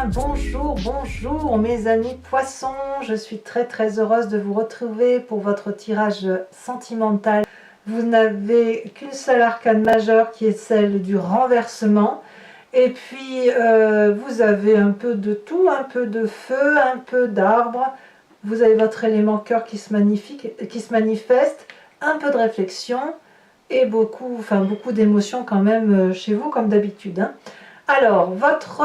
bien, bonjour, bonjour mes amis poissons, je suis très heureuse de vous retrouver pour votre tirage sentimental. Vous n'avez qu'une seule arcane majeure qui est celle du renversement, et puis vous avez un peu de tout, un peu de feu, un peu d'arbre, vous avez votre élément cœur qui se manifeste, un peu de réflexion et beaucoup d'émotions quand même chez vous comme d'habitude, hein. Alors, votre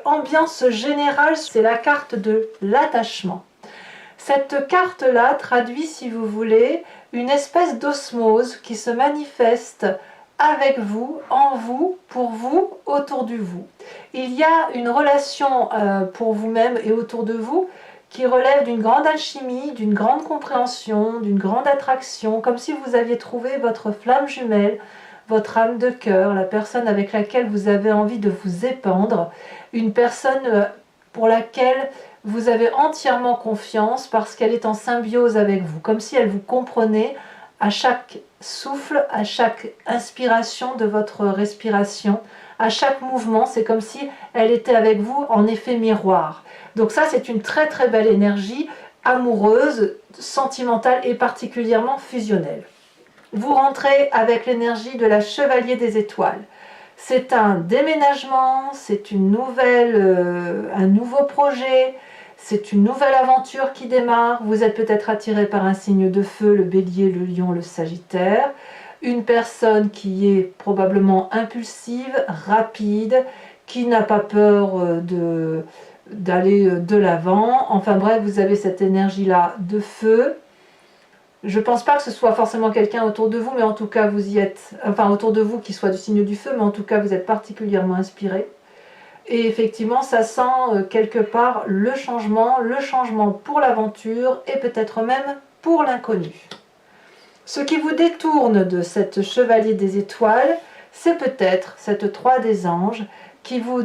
ambiance générale, c'est la carte de l'attachement. Cette carte-là traduit, si vous voulez, une espèce d'osmose qui se manifeste avec vous, en vous, pour vous, autour de vous. Il y a une relation pour vous-même et autour de vous qui relève d'une grande alchimie, d'une grande compréhension, d'une grande attraction, comme si vous aviez trouvé votre flamme jumelle, votre âme de cœur, la personne avec laquelle vous avez envie de vous épandre, une personne pour laquelle vous avez entièrement confiance parce qu'elle est en symbiose avec vous, comme si elle vous comprenait à chaque souffle, à chaque inspiration de votre respiration, à chaque mouvement, c'est comme si elle était avec vous en effet miroir. Donc ça, c'est une très belle énergie amoureuse, sentimentale et particulièrement fusionnelle. Vous rentrez avec l'énergie de la Chevalier des Étoiles. C'est un déménagement, c'est un nouveau projet, c'est une nouvelle aventure qui démarre. Vous êtes peut-être attiré par un signe de feu, le Bélier, le Lion, le Sagittaire. Une personne qui est probablement impulsive, rapide, qui n'a pas peur d'aller de l'avant. Enfin bref, vous avez cette énergie-là de feu. Je ne pense pas que ce soit forcément quelqu'un autour de vous, mais en tout cas vous y êtes, enfin autour de vous qui soit du signe du feu, mais en tout cas vous êtes particulièrement inspiré. Et effectivement, ça sent quelque part le changement pour l'aventure et peut-être même pour l'inconnu. Ce qui vous détourne de cette Chevalier des Étoiles, c'est peut-être cette 3 des Anges qui vous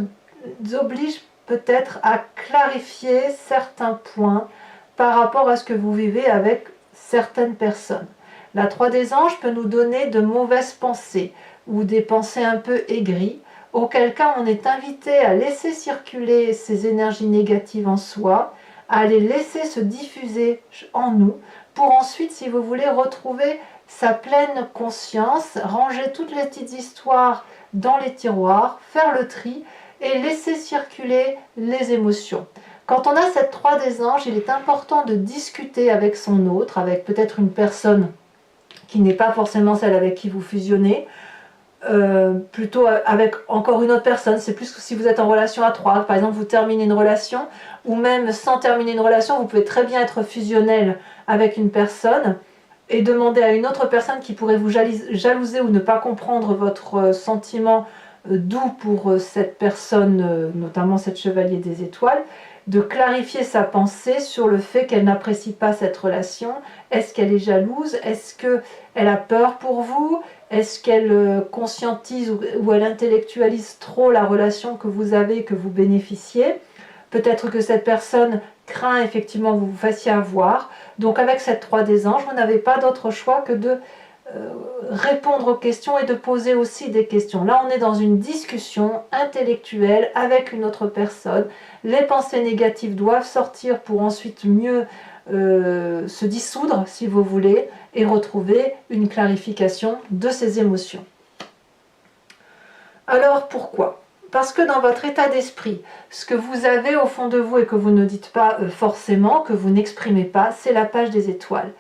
oblige peut-être à clarifier certains points par rapport à ce que vous vivez avec certaines personnes. La 3 des Anges peut nous donner de mauvaises pensées ou des pensées un peu aigries, auquel cas on est invité à laisser circuler ces énergies négatives en soi, à les laisser se diffuser en nous, pour ensuite, si vous voulez, retrouver sa pleine conscience, ranger toutes les petites histoires dans les tiroirs, faire le tri et laisser circuler les émotions. Quand on a cette 3 des Anges, il est important de discuter avec son autre, avec peut-être une personne qui n'est pas forcément celle avec qui vous fusionnez, plutôt avec encore une autre personne. C'est plus que si vous êtes en relation à 3, par exemple vous terminez une relation, ou même sans terminer une relation, vous pouvez très bien être fusionnel avec une personne et demander à une autre personne qui pourrait vous jalouser ou ne pas comprendre votre sentiment doux pour cette personne, notamment cette Chevalier des Étoiles, de clarifier sa pensée sur le fait qu'elle n'apprécie pas cette relation. Est-ce qu'elle est jalouse? Est-ce qu'elle a peur pour vous? Est-ce qu'elle conscientise ou elle intellectualise trop la relation que vous avez, que vous bénéficiez? Peut-être que cette personne craint effectivement que vous vous fassiez avoir. Donc avec cette 3 des Anges, vous n'avez pas d'autre choix que de répondre aux questions et de poser aussi des questions. Là, on est dans une discussion intellectuelle avec une autre personne. Les pensées négatives doivent sortir pour ensuite mieux se dissoudre, si vous voulez, et retrouver une clarification de ces émotions. Alors, pourquoi ? Parce que dans votre état d'esprit, ce que vous avez au fond de vous et que vous ne dites pas forcément, que vous n'exprimez pas, c'est la page des étoiles.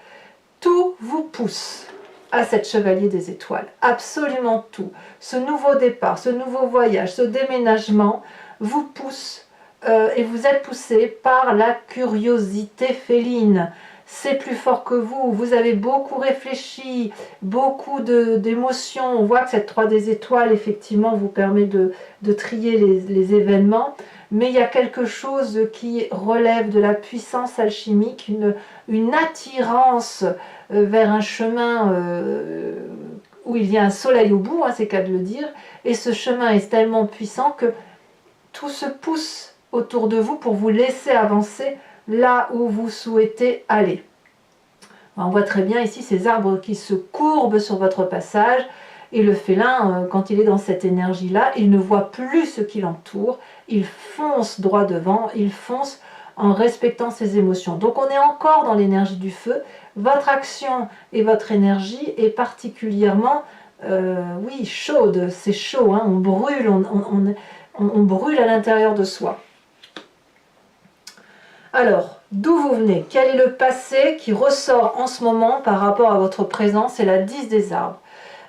Tout vous pousse à cette Chevalier des Étoiles, absolument tout. Ce nouveau départ, ce nouveau voyage, ce déménagement vous pousse et vous êtes poussé par la curiosité féline. C'est plus fort que vous, vous avez beaucoup réfléchi, beaucoup d'émotions. On voit que cette 3 des Étoiles, effectivement, vous permet de trier les événements, mais il y a quelque chose qui relève de la puissance alchimique, une attirance vers un chemin où il y a un soleil au bout, hein, c'est qu'à de le dire, et ce chemin est tellement puissant que tout se pousse autour de vous pour vous laisser avancer là où vous souhaitez aller. On voit très bien ici ces arbres qui se courbent sur votre passage, et le félin, quand il est dans cette énergie-là, il ne voit plus ce qui l'entoure, il fonce droit devant, il fonce en respectant ses émotions. Donc on est encore dans l'énergie du feu. Votre action et votre énergie est particulièrement, oui, chaude. C'est chaud, hein, on brûle, on brûle à l'intérieur de soi. Alors, d'où vous venez? Quel est le passé qui ressort en ce moment par rapport à votre présent? C'est la 10 des arbres.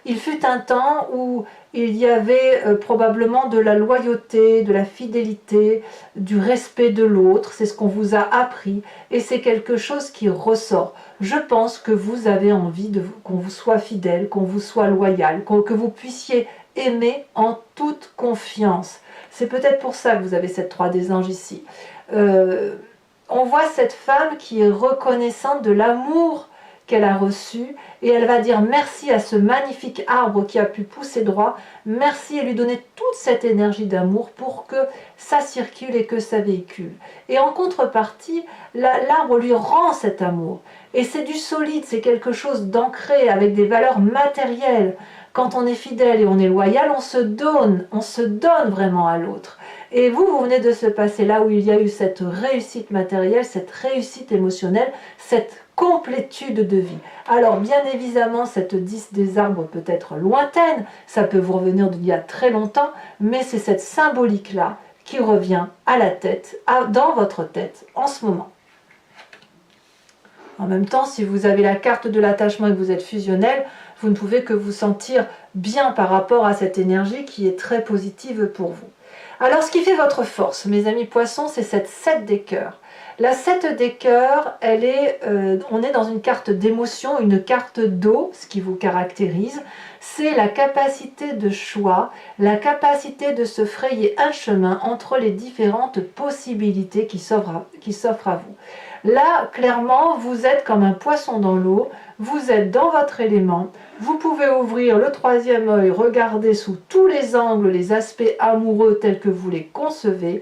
Il fut un temps où il y avait probablement de la loyauté, de la fidélité, du respect de l'autre. C'est ce qu'on vous a appris et c'est quelque chose qui ressort. Je pense que vous avez envie qu'on vous soit fidèle, qu'on vous soit loyal, que vous puissiez aimer en toute confiance. C'est peut-être pour ça que vous avez cette 3 des anges ici. On voit cette femme qui est reconnaissante de l'amour qu'elle a reçu et elle va dire merci à ce magnifique arbre qui a pu pousser droit, merci et lui donner toute cette énergie d'amour pour que ça circule et que ça véhicule. Et en contrepartie, l'arbre lui rend cet amour. Et c'est du solide, c'est quelque chose d'ancré avec des valeurs matérielles. Quand on est fidèle et on est loyal, on se donne vraiment à l'autre. Et vous venez de se passer là où il y a eu cette réussite matérielle, cette réussite émotionnelle, cette complétude de vie. Alors bien évidemment, cette 10 des arbres peut être lointaine, ça peut vous revenir d'il y a très longtemps, mais c'est cette symbolique-là qui revient à la tête, dans votre tête en ce moment. En même temps, si vous avez la carte de l'attachement et que vous êtes fusionnel, vous ne pouvez que vous sentir bien par rapport à cette énergie qui est très positive pour vous. Alors, ce qui fait votre force, mes amis poissons, c'est cette 7 des cœurs. La 7 des cœurs, on est dans une carte d'émotion, une carte d'eau, ce qui vous caractérise. C'est la capacité de choix, la capacité de se frayer un chemin entre les différentes possibilités qui s'offrent à vous. Là, clairement, vous êtes comme un poisson dans l'eau, vous êtes dans votre élément, vous pouvez ouvrir le 3e œil, regarder sous tous les angles les aspects amoureux tels que vous les concevez,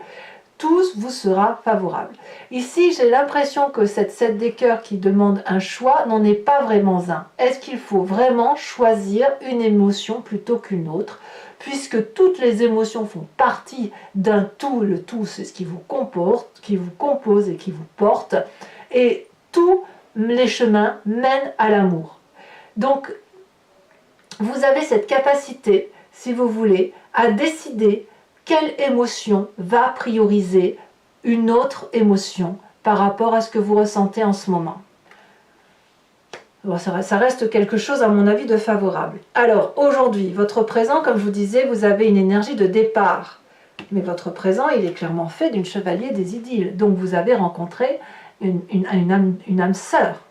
tout vous sera favorable. Ici, j'ai l'impression que cette 7 des cœurs qui demande un choix n'en est pas vraiment un. Est-ce qu'il faut vraiment choisir une émotion plutôt qu'une autre? Puisque toutes les émotions font partie d'un tout, le tout c'est ce qui vous compose et qui vous porte, et tous les chemins mènent à l'amour. Donc, vous avez cette capacité, si vous voulez, à décider quelle émotion va prioriser une autre émotion par rapport à ce que vous ressentez en ce moment. Bon, ça reste quelque chose, à mon avis, de favorable. Alors, aujourd'hui, votre présent, comme je vous disais, vous avez une énergie de départ. Mais votre présent, il est clairement fait d'une chevalier des idylles. Donc, vous avez rencontré une âme sœur.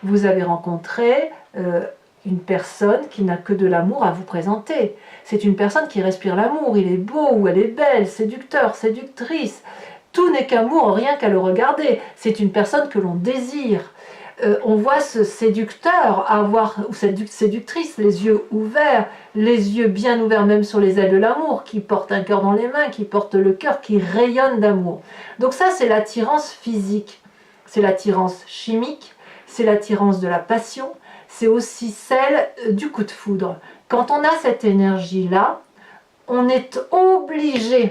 Vous avez rencontré une personne qui n'a que de l'amour à vous présenter. C'est une personne qui respire l'amour. Il est beau ou elle est belle, séducteur, séductrice. Tout n'est qu'amour, rien qu'à le regarder. C'est une personne que l'on désire. On voit ce séducteur ou cette séductrice, les yeux ouverts, les yeux bien ouverts même sur les ailes de l'amour, qui porte un cœur dans les mains, qui porte le cœur, qui rayonne d'amour. Donc ça, c'est l'attirance physique, c'est l'attirance chimique, c'est l'attirance de la passion, c'est aussi celle du coup de foudre. Quand on a cette énergie-là, on est obligé,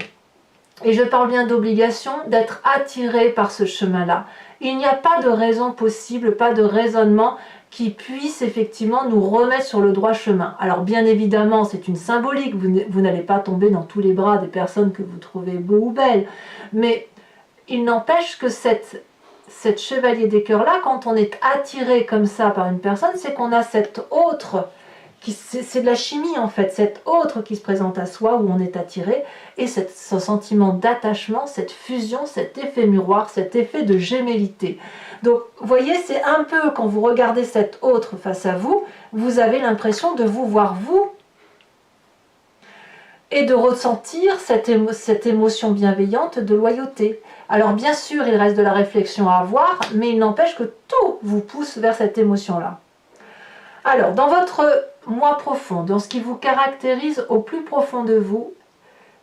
et je parle bien d'obligation, d'être attiré par ce chemin-là. Il n'y a pas de raison possible, pas de raisonnement qui puisse effectivement nous remettre sur le droit chemin. Alors bien évidemment, c'est une symbolique, vous n'allez pas tomber dans tous les bras des personnes que vous trouvez beaux ou belles, mais il n'empêche que cette chevalier des cœurs-là, quand on est attiré comme ça par une personne, c'est qu'on a cette autre, c'est de la chimie en fait, cette autre qui se présente à soi où on est attiré, et ce sentiment d'attachement, cette fusion, cet effet miroir, cet effet de gémellité. Donc vous voyez, c'est un peu quand vous regardez cette autre face à vous, vous avez l'impression de vous voir vous et de ressentir cette émotion bienveillante de loyauté. Alors bien sûr, il reste de la réflexion à avoir, mais il n'empêche que tout vous pousse vers cette émotion-là. Alors, dans votre moi profond, dans ce qui vous caractérise au plus profond de vous,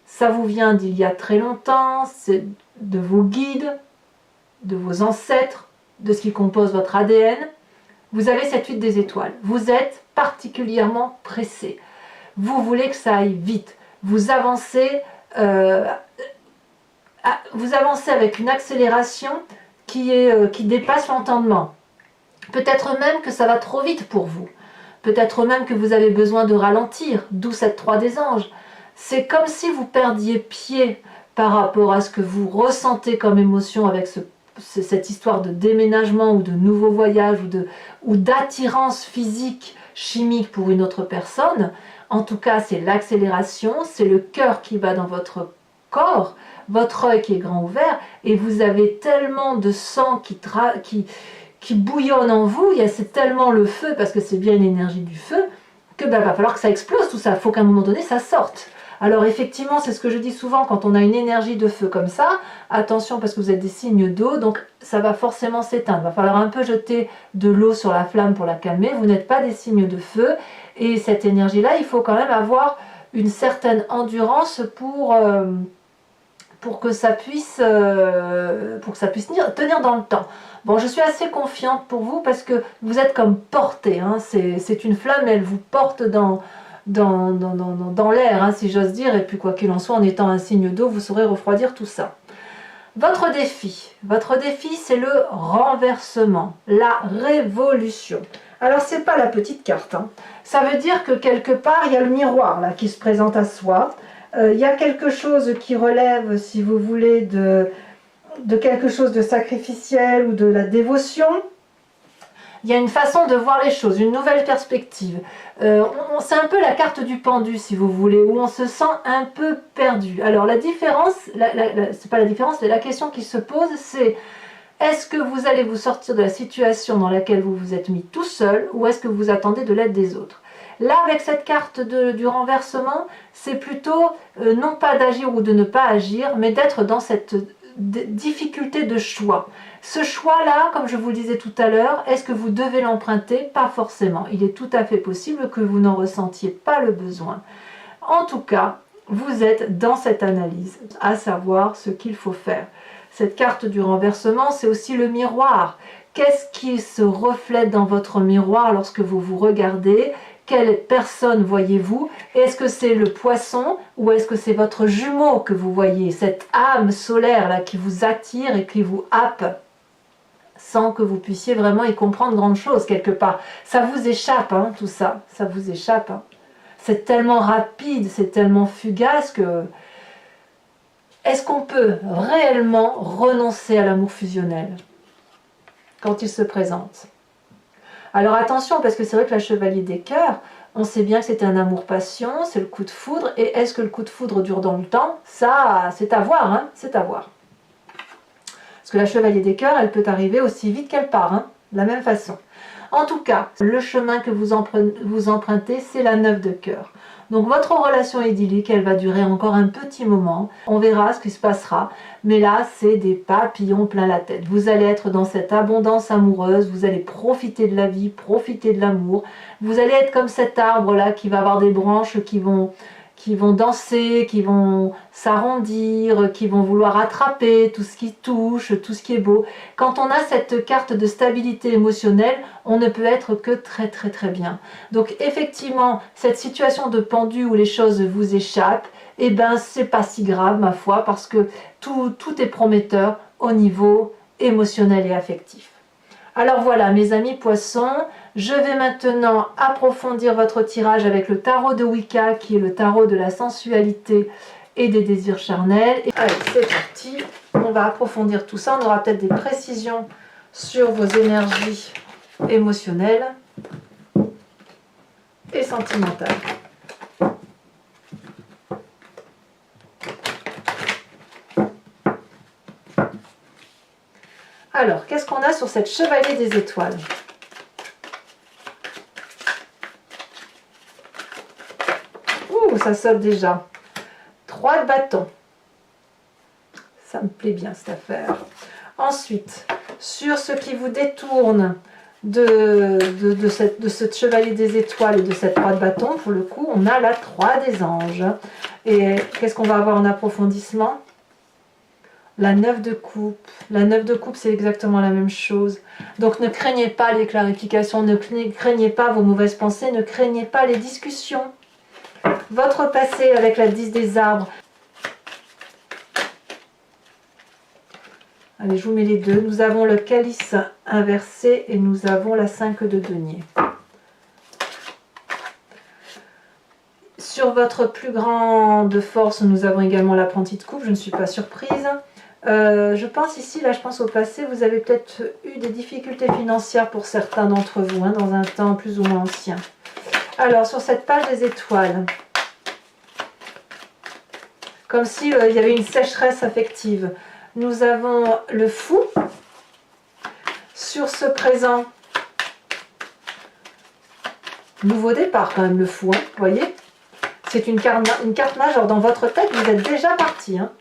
ça vous vient d'il y a très longtemps, c'est de vos guides, de vos ancêtres, de ce qui compose votre ADN. Vous avez cette 8 des étoiles. Vous êtes particulièrement pressé. Vous voulez que ça aille vite. Vous avancez vous avancez avec une accélération qui dépasse l'entendement. Peut-être même que ça va trop vite pour vous. Peut-être même que vous avez besoin de ralentir, d'où cette 3 des anges. C'est comme si vous perdiez pied par rapport à ce que vous ressentez comme émotion avec cette histoire de déménagement ou de nouveau voyage ou d'attirance physique, chimique pour une autre personne. En tout cas, c'est l'accélération, c'est le cœur qui bat dans votre corps, votre œil qui est grand ouvert, et vous avez tellement de sang qui bouillonne en vous, c'est tellement le feu, parce que c'est bien une énergie du feu, que va falloir que ça explose tout ça, il faut qu'à un moment donné ça sorte. Alors effectivement, c'est ce que je dis souvent, quand on a une énergie de feu comme ça, attention parce que vous êtes des signes d'eau, donc ça va forcément s'éteindre. Il va falloir un peu jeter de l'eau sur la flamme pour la calmer. Vous n'êtes pas des signes de feu, et cette énergie-là, il faut quand même avoir une certaine endurance pour que ça puisse tenir dans le temps. Bon, je suis assez confiante pour vous parce que vous êtes comme porté, hein. C'est une flamme, elle vous porte dans l'air, hein, si j'ose dire, et puis quoi qu'il en soit, en étant un signe d'eau, vous saurez refroidir tout ça. Votre défi, c'est le renversement, la révolution. Alors, c'est pas la petite carte, hein. Ça veut dire que quelque part, il y a le miroir là qui se présente à soi. Il y a quelque chose qui relève, si vous voulez, de quelque chose de sacrificiel ou de la dévotion. Il y a une façon de voir les choses, une nouvelle perspective. C'est un peu la carte du pendu, si vous voulez, où on se sent un peu perdu. Alors la différence, c'est pas la différence, mais la question qui se pose, c'est est-ce que vous allez vous sortir de la situation dans laquelle vous vous êtes mis tout seul, ou est-ce que vous attendez de l'aide des autres? Là, avec cette carte du renversement, c'est plutôt non pas d'agir ou de ne pas agir, mais d'être dans cette difficulté de choix. Ce choix-là, comme je vous le disais tout à l'heure, est-ce que vous devez l'emprunter? Pas forcément. Il est tout à fait possible que vous n'en ressentiez pas le besoin. En tout cas, vous êtes dans cette analyse, à savoir ce qu'il faut faire. Cette carte du renversement, c'est aussi le miroir. Qu'est-ce qui se reflète dans votre miroir lorsque vous vous regardez? Quelle personne voyez-vous? Est-ce que c'est le poisson ou est-ce que c'est votre jumeau que vous voyez? Cette âme solaire là qui vous attire et qui vous happe sans que vous puissiez vraiment y comprendre grande chose quelque part. Ça vous échappe, hein, tout ça. Ça vous échappe. Hein. C'est tellement rapide, c'est tellement fugace que... Est-ce qu'on peut réellement renoncer à l'amour fusionnel quand il se présente? Alors attention, parce que c'est vrai que la Chevalier des Cœurs, on sait bien que c'est un amour-passion, c'est le coup de foudre, et est-ce que le coup de foudre dure dans le temps? Ça, c'est à voir, hein, c'est à voir. Parce que la Chevalier des Cœurs, elle peut arriver aussi vite qu'elle part, hein, de la même façon. En tout cas, le chemin que vous empruntez, c'est la 9 de cœur. Donc votre relation idyllique, elle va durer encore un petit moment. On verra ce qui se passera. Mais là, c'est des papillons plein la tête. Vous allez être dans cette abondance amoureuse. Vous allez profiter de la vie, profiter de l'amour. Vous allez être comme cet arbre-là qui va avoir des branches qui vont danser, qui vont s'arrondir, qui vont vouloir attraper tout ce qui touche, tout ce qui est beau. Quand on a cette carte de stabilité émotionnelle, on ne peut être que très très très bien. Donc effectivement, cette situation de pendu où les choses vous échappent, eh ben c'est pas si grave ma foi, parce que tout est prometteur au niveau émotionnel et affectif. Alors voilà mes amis poissons, je vais maintenant approfondir votre tirage avec le tarot de Wicca qui est le tarot de la sensualité et des désirs charnels. Et allez, c'est parti, on va approfondir tout ça, on aura peut-être des précisions sur vos énergies émotionnelles et sentimentales. Alors, qu'est-ce qu'on a sur cette Chevalier des Étoiles? Ouh, ça saute déjà. 3 de bâtons. Ça me plaît bien cette affaire. Ensuite, sur ce qui vous détourne de cette Chevalier des Étoiles et de cette 3 de bâton, pour le coup, on a la 3 des anges. Et qu'est-ce qu'on va avoir en approfondissement? La 9 de coupe. La 9 de coupe, c'est exactement la même chose. Donc ne craignez pas les clarifications, ne craignez pas vos mauvaises pensées, ne craignez pas les discussions. Votre passé avec la 10 des arbres. Allez, je vous mets les deux. Nous avons le calice inversé et nous avons la 5 de denier. Sur votre plus grande force, nous avons également l'apprenti de coupe. Je ne suis pas surprise. Je pense ici, là je pense au passé, vous avez peut-être eu des difficultés financières pour certains d'entre vous, hein, dans un temps plus ou moins ancien. Alors, sur cette page des étoiles, comme s'il y avait une sécheresse affective, nous avons le fou. Sur ce présent, nouveau départ quand même, le fou, hein, vous voyez. C'est une carte majeure. Dans votre tête, vous êtes déjà parti. Hein.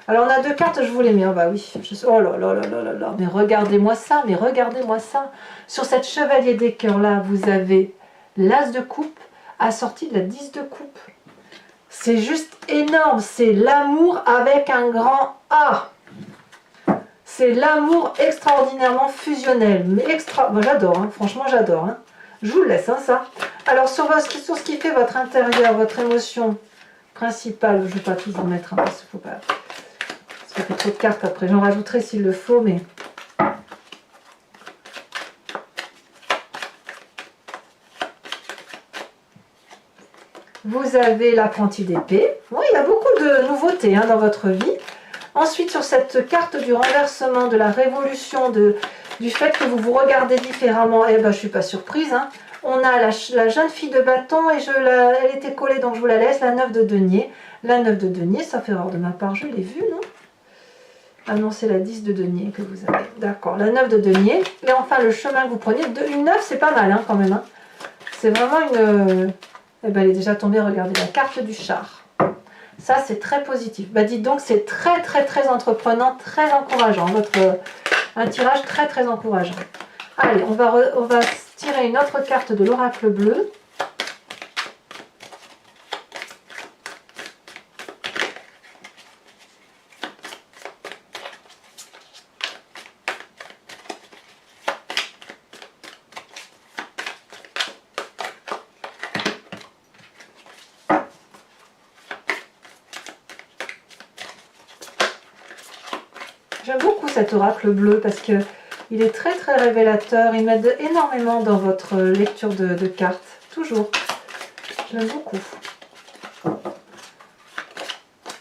Alors, on a deux cartes, je vous les mets. Oh, bah oui. Oh là là là là là là. Mais regardez-moi ça, mais regardez-moi ça. Sur cette chevalier des cœurs-là, vous avez l'as de coupe assorti de la 10 de coupe. C'est juste énorme. C'est l'amour avec un grand A. C'est l'amour extraordinairement fusionnel. Mais Moi, j'adore, hein. Franchement, j'adore. Hein. Je vous le laisse, hein, ça. Alors, sur ce qui fait votre intérieur, votre émotion principale, je ne vais pas tout vous mettre, hein, parce qu'il ne faut pas... Ça fait trop de cartes après. J'en rajouterai s'il le faut, mais... Vous avez l'apprenti d'épée. Oui, il y a beaucoup de nouveautés, hein, dans votre vie. Ensuite, sur cette carte du renversement, de la révolution, du fait que vous vous regardez différemment, eh ben, je ne suis pas surprise. Hein. On a la jeune fille de bâton, et elle était collée, donc je vous la laisse, la 9 de denier. La 9 de denier, ça fait erreur de ma part, je l'ai vue, non? Ah non, c'est la 10 de denier que vous avez. D'accord, la 9 de denier. Et enfin, le chemin que vous preniez, une 9, c'est pas mal, hein, quand même. Hein. C'est vraiment une... Eh ben, elle est déjà tombée, regardez, la carte du char. Ça, c'est très positif. Bah, dites donc, c'est très, très, très entreprenant, très encourageant. Un tirage très, très encourageant. Allez, on va tirer une autre carte de l'oracle bleu. J'aime beaucoup cet oracle bleu parce que il est très très révélateur. Il m'aide énormément dans votre lecture de cartes. Toujours. J'aime beaucoup.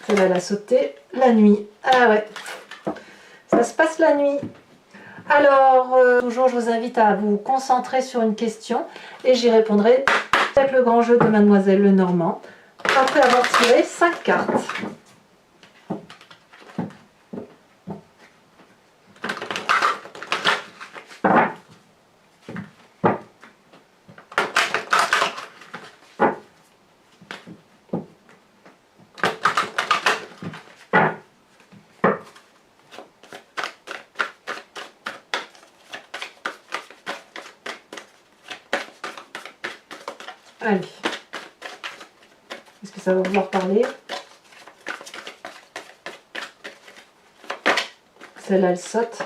Celle-là, elle a sauté la nuit. Ah ouais. Ça se passe la nuit. Alors, toujours, je vous invite à vous concentrer sur une question et j'y répondrai avec le grand jeu de Mademoiselle Lenormand après avoir tiré 5 cartes. Allez. Est-ce que ça va vouloir parler? Celle-là, elle saute.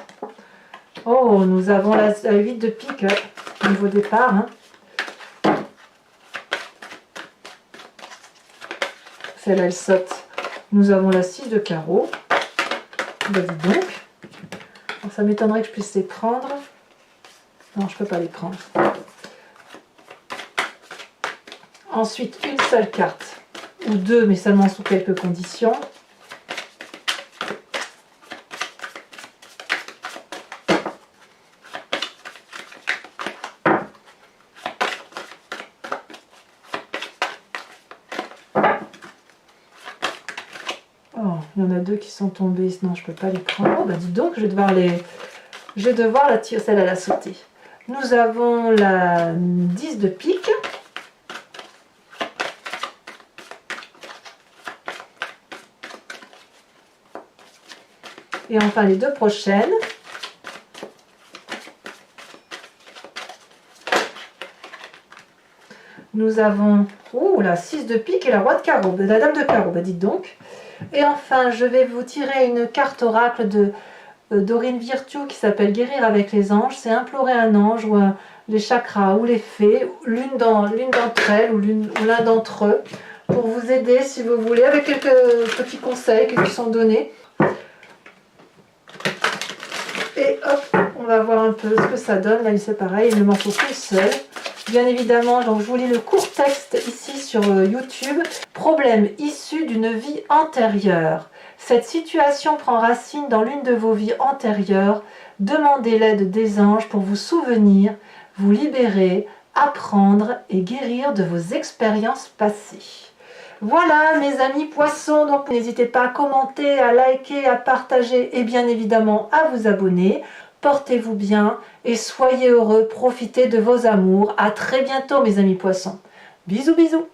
Oh, nous avons la 8 de pique au niveau départ. Hein. Celle-là, elle saute. Nous avons la 6 de carreau. Bah, dis donc. Alors, ça m'étonnerait que je puisse les prendre. Non, je ne peux pas les prendre. Ensuite, une seule carte, ou deux, mais seulement sous quelques conditions. Oh, il y en a deux qui sont tombés, non, je ne peux pas les prendre. Oh, bah dis donc, je vais devoir la tirer, celle-là, la sauter. Nous avons la 10 de pique. Et enfin les deux prochaines. Nous avons la 6 de pique et la roi de carreau, la dame de carreau, bah dites donc. Et enfin, je vais vous tirer une carte oracle de Dorine Virtue qui s'appelle Guérir avec les anges. C'est implorer un ange ou les chakras ou les fées, l'une d'entre elles ou l'un d'entre eux, pour vous aider si vous voulez, avec quelques petits conseils qui sont donnés. Et hop, on va voir un peu ce que ça donne. Là, c'est pareil, il ne m'en faut qu'une seule. Bien évidemment, donc je vous lis le court texte ici sur YouTube. Problème issu d'une vie antérieure. Cette situation prend racine dans l'une de vos vies antérieures. Demandez l'aide des anges pour vous souvenir, vous libérer, apprendre et guérir de vos expériences passées. Voilà mes amis poissons, donc n'hésitez pas à commenter, à liker, à partager et bien évidemment à vous abonner. Portez-vous bien et soyez heureux, profitez de vos amours. À très bientôt mes amis poissons. Bisous bisous.